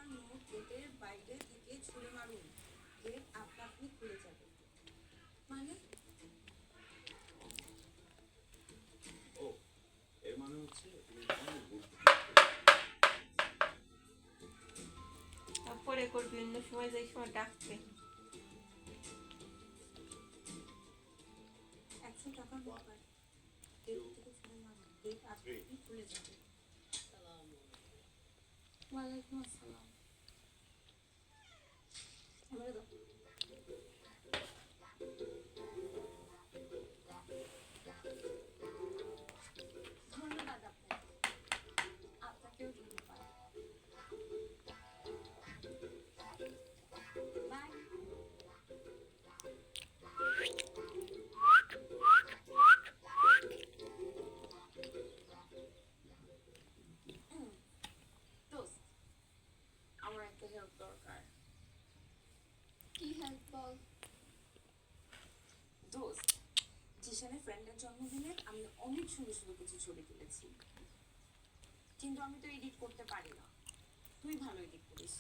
টাকার নোট গেটের বাইরে থেকে ছুঁড়ে মারুন, গেট আপনা আপনি খুলে যাবে। মানে ও, এর মানে হচ্ছে তুমি অনেক বুদ্ধি। পরে করবি অন্য সময়, যেই সময় ডাকবে। 100 টাকার নোট বাইরে গেট থেকে ছুঁড়ে মারুন, গেট আপনা আপনি খুলে যাবে। ওয়ালাইকুম আসসালাম। আমারে দাও। ধন্যবাদ আপনাকে। আপনাকেও ধন্যবাদ। বাই। দোস্ত, আমার একটা হেল্প দরকার। কি হেল্প বল। দোস্ত, জিশানের ফ্রেন্ডের জন্মদিনে আমি অনেক সুন্দর সুন্দর কিছু ছবি তুলেছি, কিন্তু আমি তো এডিট করতে পারি না। তুই ভালো এডিট করিস।